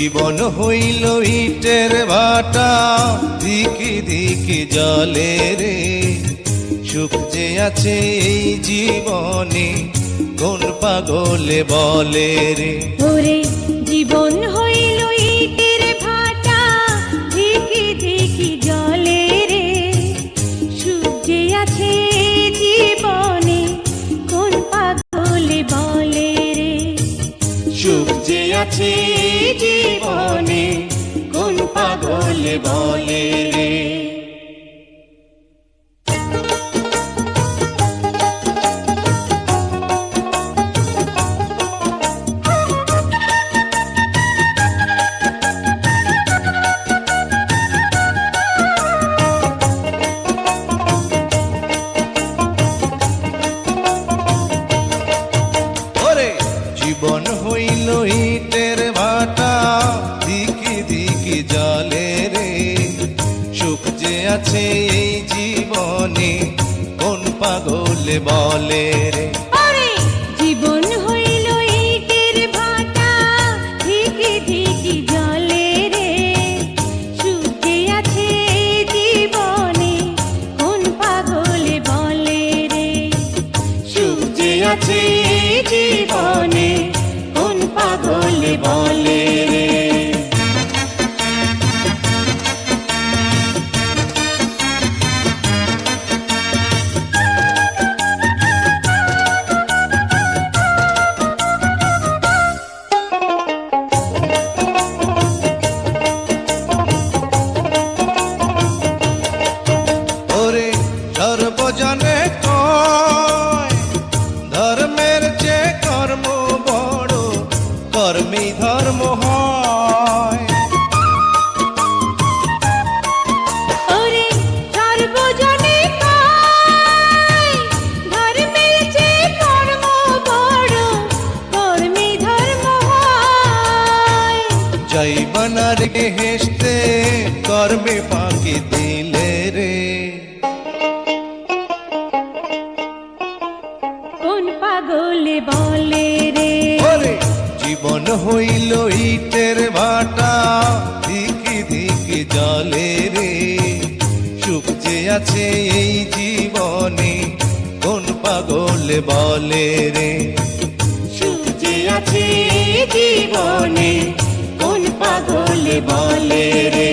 জীবন হইল ইটের ভাটা, দিকে দিকে জলে রে। সুখ যে আছে এই জীবনে, কোন পাগলে বলে রে। ওরে জীবন হইল ইটের ভাটা, দিকে দিকে জলে রে। সুখ যে আছে জীবনে, কোন পাগলে বলে রে। সুখ যে আছে জীবনে, কোন পাগলে বলে রে। জীবন হইল ইটের ভাটা, দিকে দিকে জলে রে। সুখ যে আছে এই জীবনে, কোন পাগলে বলে রে। জীবন হইল ইটের ভাটা, দিকে দিকে জলে রে। সুখ যে আছে জীবনে, কোন পাগলে বলে রে। সুখ যে আছে জীবনে, কোন পাগলে বলে রে। ওরে সর্বজনে কয়, ধর্মের চেয়ে কর্ম বড়, কর্মেই ধর্ম হয়। ওরে সর্বজনে কয়, ধর্মের চেয়ে কর্ম বড়, কর্মে ধর্ম হয়। জৈবনার হেসতে কর্মে ফাঁকি দিলে রে। কোন পাগলে বলে রে। ওরে জীবন হইল ইটের ভাটা, দিকে দিকে জলে রে। সুখ যে আছে এই জীবনে, কোন পাগলে বলে রে। সুখ যে আছে জীবনে, কোন পাগলে বলে রে।